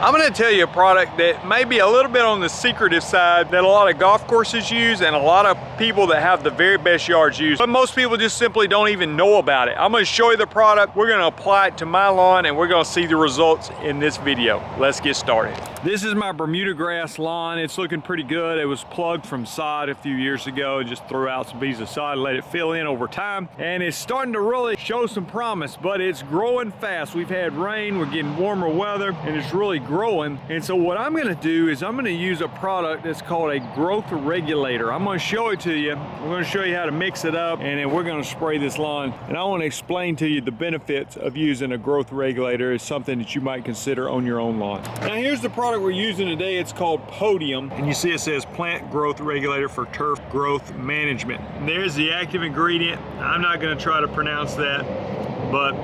I'm gonna tell you a product that may be a little bit on the secretive side that a lot of golf courses use and a lot of people that have the very best yards use, but most people just simply don't even know about it. I'm gonna show you the product, we're gonna apply it to my lawn, and we're gonna see the results in this video. Let's get started. This is my Bermuda grass lawn. It's looking pretty good. It was plugged from sod a few years ago. Just threw out some pieces of sod, let it fill in over time, and it's starting to really show some promise, but it's growing fast. We've had rain, we're getting warmer weather, and it's really growing. And so what I'm gonna do is I'm gonna use a product that's called a growth regulator. I'm gonna show it to you. We're gonna show you how to mix it up, and then we're gonna spray this lawn. And I wanna explain to you the benefits of using a growth regulator as something that you might consider on your own lawn. Now here's the product we're using today. It's called Podium, and you see it says Plant Growth Regulator for Turf Growth Management. And there's the active ingredient. I'm not gonna try to pronounce that, but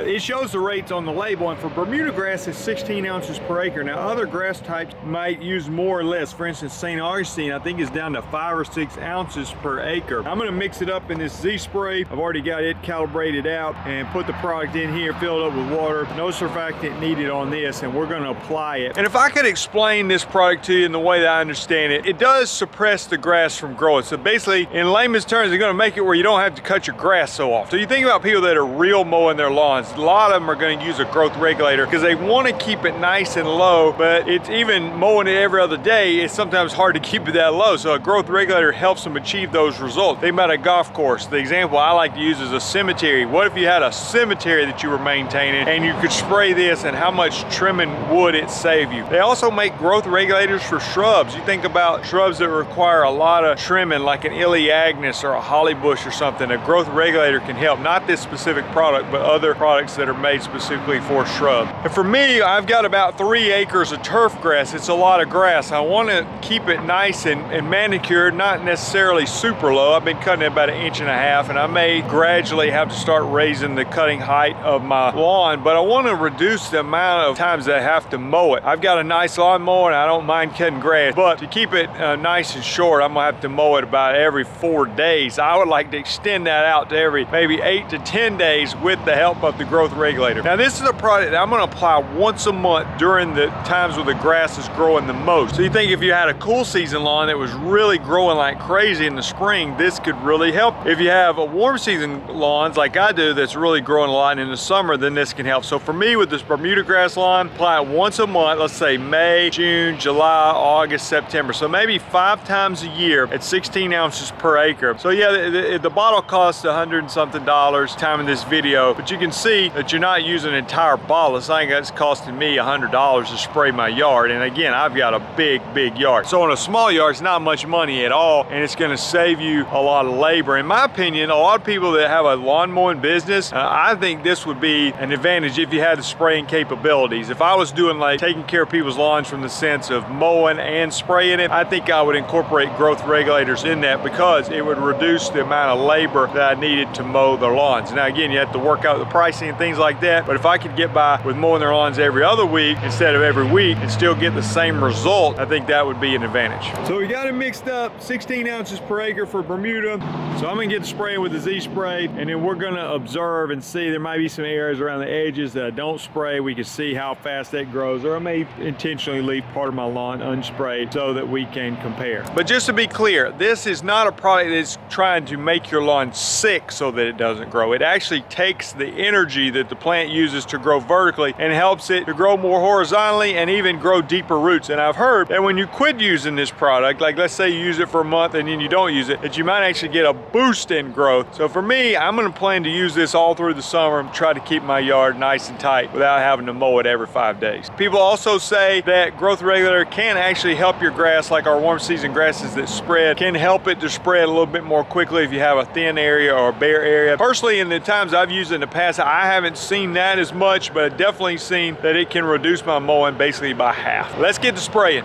it shows the rates on the label, and for Bermuda grass it's 16 ounces per acre. Now other grass types might use more or less. For instance, St. Augustine I think is down to 5 or 6 ounces per acre. I'm gonna mix it up in this Z spray. I've already got it calibrated out and put the product in here, filled up with water. No surfactant needed on this, and we're gonna apply it. And if I could explain this product to you in the way that I understand it, it does suppress the grass from growing. So basically, in layman's terms, it's gonna make it where you don't have to cut your grass so often. So you think about people that are real mowing their lawns, a lot of them are going to use a growth regulator because they want to keep it nice and low, but it's even mowing it every other day, it's sometimes hard to keep it that low. So a growth regulator helps them achieve those results. Think about a golf course. The example I like to use is a cemetery. What if you had a cemetery that you were maintaining and you could spray this, and how much trimming would it save you? They also make growth regulators for shrubs. You think about shrubs that require a lot of trimming, like an Elaeagnus or a holly bush or something. A growth regulator can help. Not this specific product, but other products that are made specifically for shrub. And for me, I've got about 3 acres of turf grass. It's a lot of grass. I want to keep it nice and manicured, not necessarily super low. I've been cutting it about 1.5 inches, and I may gradually have to start raising the cutting height of my lawn, but I want to reduce the amount of times that I have to mow it. I've got a nice lawn mower and I don't mind cutting grass, but to keep it nice and short, I'm gonna have to mow it about every 4 days. I would like to extend that out to every maybe 8 to 10 days with the help of the growth regulator. Now this is a product that I'm going to apply once a month during the times where the grass is growing the most. So you think if you had a cool season lawn that was really growing like crazy in the spring, this could really help. If you have a warm season lawns like I do that's really growing a lot in the summer, then this can help. So for me with this Bermuda grass lawn, apply it once a month, let's say May, June, July, August, September. So maybe 5 times a year at 16 ounces per acre. So yeah, the bottle costs $100 and something time in this video, but you can see that you're not using an entire bottle. This thing that's costing me $100 to spray my yard, and again, I've got a big yard. So on a small yard, it's not much money at all, and it's going to save you a lot of labor. In my opinion, a lot of people that have a lawn mowing business, I think this would be an advantage if you had the spraying capabilities. If I was doing like taking care of people's lawns from the sense of mowing and spraying it, I think I would incorporate growth regulators in that because it would reduce the amount of labor that I needed to mow their lawns. Now again, you have to work out the pricing and things like that, but if I could get by with mowing their lawns every other week instead of every week and still get the same result, I think that would be an advantage. So we got it mixed up, 16 ounces per acre for Bermuda. So I'm gonna get spraying with the Z spray, and then we're gonna observe and see. There might be some areas around the edges that I don't spray. We can see how fast that grows, or I may intentionally leave part of my lawn unsprayed so that we can compare. But just to be clear, this is not a product that's trying to make your lawn sick so that it doesn't grow. It actually takes the energy that the plant uses to grow vertically and helps it to grow more horizontally and even grow deeper roots. And I've heard that when you quit using this product, like let's say you use it for a month and then you don't use it, that you might actually get a boost in growth. So for me, I'm going to plan to use this all through the summer and try to keep my yard nice and tight without having to mow it every 5 days. People also say that growth regulator can actually help your grass, like our warm season grasses that spread, can help it to spread a little bit more quickly if you have a thin area or a bare area. Personally, in the times I've used it in the past, I haven't seen that as much, but I've definitely seen that it can reduce my mowing basically by half. Let's get to spraying.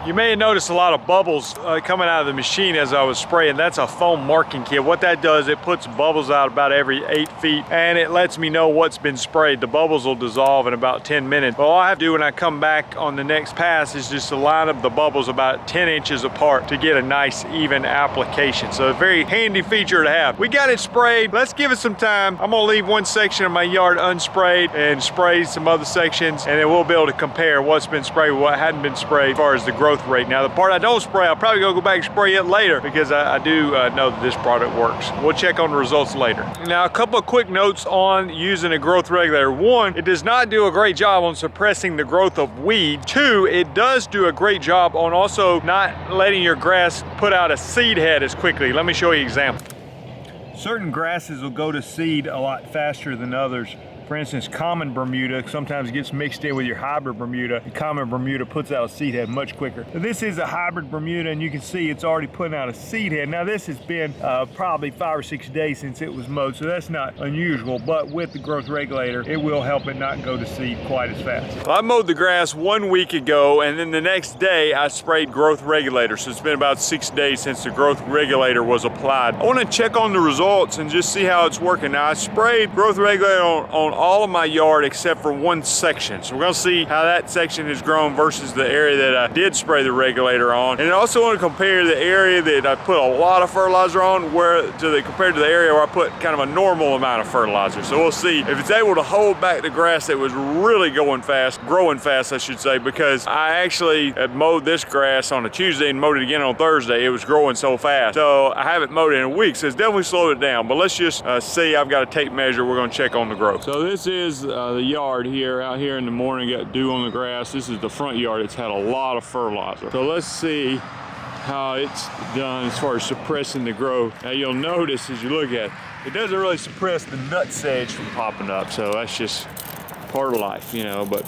You may have noticed a lot of bubbles coming out of the machine as I was spraying. That's a foam marking kit. What that does, it puts bubbles out about every 8 feet, and it lets me know what's been sprayed. The bubbles will dissolve in about 10 minutes. But all I have to do when I come back on the next pass is just to line up the bubbles about 10 inches apart to get a nice even application. So a very handy feature to have. We got it sprayed. Let's give it some time. I'm gonna leave one section of my yard unsprayed and spray some other sections, and then we'll be able to compare what's been sprayed with what hadn't been sprayed as far as the growth rate. Now the part I don't spray, I'll probably go back and spray it later because I do know that this product works. We'll check on the results later. Now a couple of quick notes on using a growth regulator. One, it does not do a great job on suppressing the growth of weed. Two, it does do a great job on also not letting your grass put out a seed head as quickly. Let me show you an example. Certain grasses will go to seed a lot faster than others. For instance, common Bermuda sometimes gets mixed in with your hybrid Bermuda. The common Bermuda puts out a seed head much quicker. This is a hybrid Bermuda, and you can see it's already putting out a seed head. Now this has been probably 5 or 6 days since it was mowed, so that's not unusual, but with the growth regulator, it will help it not go to seed quite as fast. Well, I mowed the grass 1 week ago, and then the next day I sprayed growth regulator, so it's been about 6 days since the growth regulator was applied. I want to check on the results and just see how it's working. Now I sprayed growth regulator on all of my yard except for one section. So we're gonna see how that section has grown versus the area that I did spray the regulator on. And I also want to compare the area that I put a lot of fertilizer on compared to the area where I put kind of a normal amount of fertilizer. So we'll see if it's able to hold back the grass that was really growing fast, I should say, because I actually had mowed this grass on a Tuesday and mowed it again on Thursday. It was growing so fast. So I haven't mowed it in a week, so it's definitely slowed it down. But let's just see. I've got a tape measure. We're gonna check on the growth. So this is the yard here. Out here in the morning, got dew on the grass. This is the front yard. It's had a lot of fertilizer. So let's see how it's done as far as suppressing the growth. Now you'll notice as you look at it, it doesn't really suppress the nut sedge from popping up. So that's just part of life, you know, but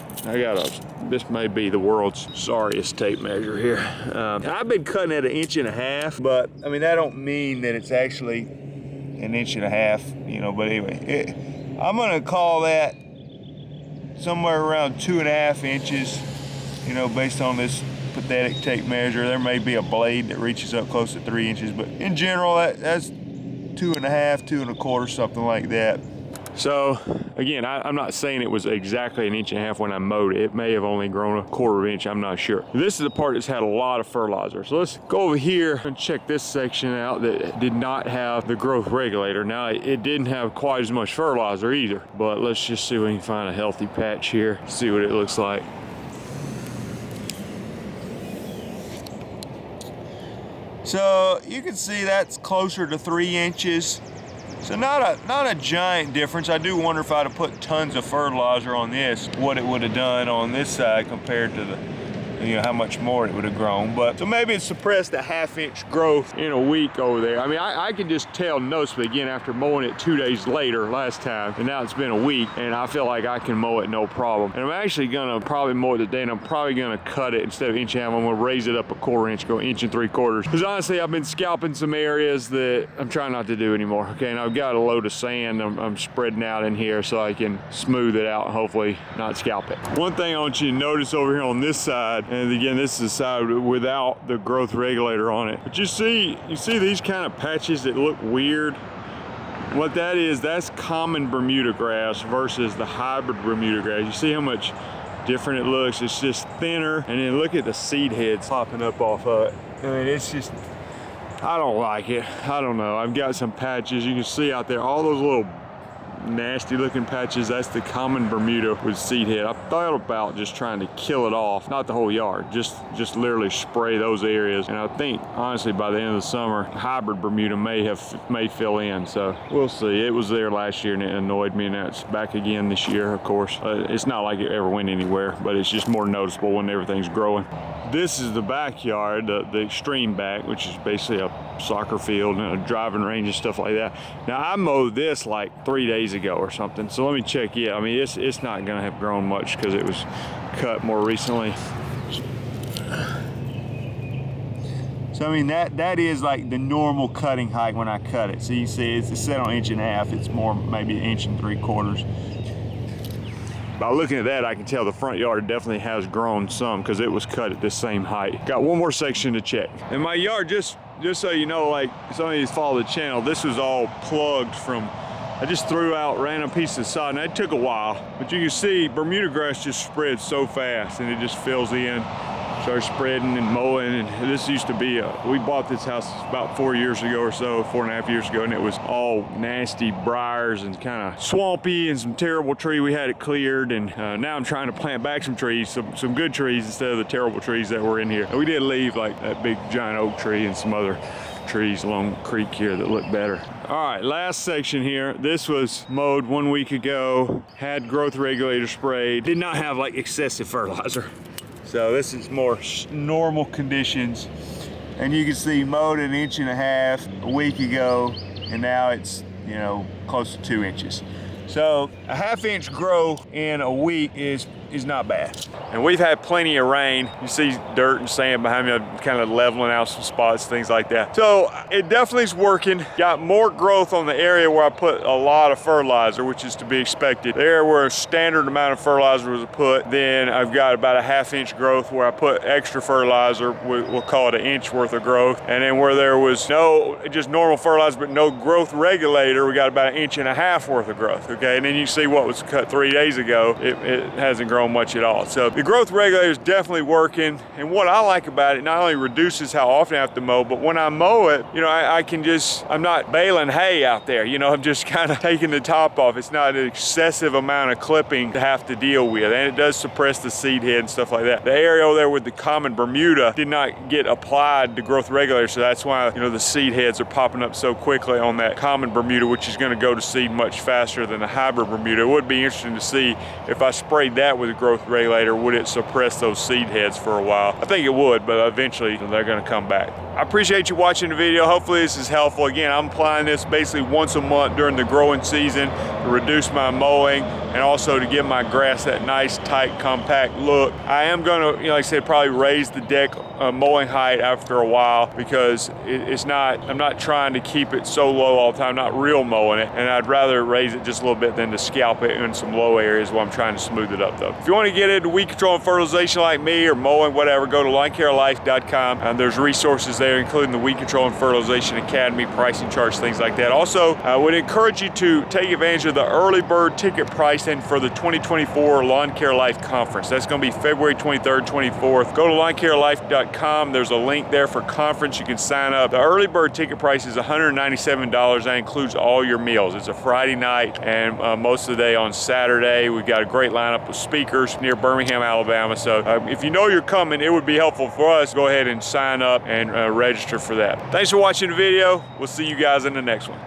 this may be the world's sorriest tape measure here. I've been cutting at 1.5 inches, but I mean, that don't mean that it's actually 1.5 inches, you know, but anyway, I'm gonna call that somewhere around 2.5 inches, you know, based on this pathetic tape measure. There may be a blade that reaches up close to 3 inches, but in general, that's 2.5, 2.25, something like that. So again, I'm not saying it was exactly 1.5 inches when I mowed it. It may have only grown 1/4 inch, I'm not sure. This is the part that's had a lot of fertilizer. So let's go over here and check this section out that did not have the growth regulator. Now it didn't have quite as much fertilizer either, but let's just see if we can find a healthy patch here, see what it looks like. So you can see that's closer to 3 inches. So not a giant difference. I do wonder if I'd have put tons of fertilizer on this, what it would have done on this side compared to the, you know, how much more it would have grown. But so maybe it suppressed a 1/2 inch growth in a week over there. I mean, I can just tell noticeably again after mowing it 2 days later last time, and now it's been a week, and I feel like I can mow it no problem. And I'm actually gonna probably mow it today, and I'm probably gonna cut it instead of 1.5 inches. I'm gonna raise it up 1/4 inch, go 1 3/4. Because honestly, I've been scalping some areas that I'm trying not to do anymore. Okay, and I've got a load of sand I'm spreading out in here so I can smooth it out and hopefully not scalp it. One thing I want you to notice over here on this side, and again, this is the side without the growth regulator on it. But you see these kind of patches that look weird? What that is, that's common Bermuda grass versus the hybrid Bermuda grass. You see how much different it looks? It's just thinner, and then look at the seed heads popping up off of it. I mean, it's just, I don't like it. I don't know. I've got some patches you can see out there, all those little nasty looking patches. That's the common Bermuda with seed head. I thought about just trying to kill it off, not the whole yard, just literally spray those areas. And I think honestly by the end of the summer, hybrid Bermuda may fill in. So we'll see. It was there last year and it annoyed me, and that's back again this year, of course. It's not like it ever went anywhere, but it's just more noticeable when everything's growing. This is the backyard, the extreme back, which is basically a soccer field and a driving range and stuff like that. Now I mowed this like 3 days ago or something, so let me check it. I mean, it's not gonna have grown much because it was cut more recently. So I mean, that is like the normal cutting height when I cut it. So you see it's set on 1.5 inches. It's more maybe 1 3/4 inches. by looking at that, I can tell the front yard definitely has grown some because it was cut at the same height. Got one more section to check. In my yard, just so you know, like some of you follow the channel, this was all plugged from, I just threw out random pieces of sod, and that took a while. But you can see Bermuda grass just spreads so fast, and it just fills in, starts spreading and mowing. And this used to be, we bought this house about 4 years ago or so, 4.5 years ago, and it was all nasty briars and kind of swampy and some terrible tree. We had it cleared, and now I'm trying to plant back some trees, some good trees instead of the terrible trees that were in here. And we did leave like that big giant oak tree and some other trees along the creek here that look better. All right, last section here. This was mowed 1 week ago, had growth regulator sprayed, did not have like excessive fertilizer. So this is more normal conditions. And you can see mowed 1.5 inches a week ago, and now it's, you know, close to 2 inches. So a 1/2 inch growth in a week is not bad. And we've had plenty of rain. You see dirt and sand behind me. I'm kind of leveling out some spots, things like that. So it definitely is working. Got more growth on the area where I put a lot of fertilizer, which is to be expected. There where a standard amount of fertilizer was put, then I've got about a 1/2 inch growth where I put extra fertilizer, we'll call it 1 inch worth of growth. And then where there was no, just normal fertilizer, but no growth regulator, we got about 1.5 inches worth of growth, okay? And then you see what was cut 3 days ago, it hasn't grown much at all. So the growth regulator is definitely working. And what I like about it, not only reduces how often I have to mow, but when I mow it, you know, I can just, I'm not baling hay out there, you know, I'm just kind of taking the top off. It's not an excessive amount of clipping to have to deal with. And it does suppress the seed head and stuff like that. The area over there with the common Bermuda did not get applied to growth regulator, so that's why, you know, the seed heads are popping up so quickly on that common Bermuda, which is going to go to seed much faster than the hybrid Bermuda. It would be interesting to see if I sprayed that with a growth regulator, would it suppress those seed heads for a while? I think it would, but eventually they're going to come back. I appreciate you watching the video. Hopefully this is helpful. Again, I'm applying this basically once a month during the growing season to reduce my mowing and also to give my grass that nice, tight, compact look. I am going to, you know, like I said, probably raise the deck mowing height after a while because it's not, I'm not trying to keep it so low all the time, not real mowing it, and I'd rather raise it just a little bit than to scalp it in some low areas while I'm trying to smooth it up though. If you want to get into weed control and fertilization like me or mowing, whatever, go to lawncarelife.com. There's resources there, including the Weed Control and Fertilization Academy, pricing charts, things like that. Also, I would encourage you to take advantage of the early bird ticket pricing for the 2024 Lawn Care Life Conference. That's going to be February 23rd, 24th. Go to lawncarelife.com. There's a link there for conference. You can sign up. The early bird ticket price is $197. That includes all your meals. It's a Friday night and most of the day on Saturday. We've got a great lineup of speakers near Birmingham, Alabama. So if you know you're coming, it would be helpful for us. Go ahead and sign up and register for that. Thanks for watching the video. We'll see you guys in the next one.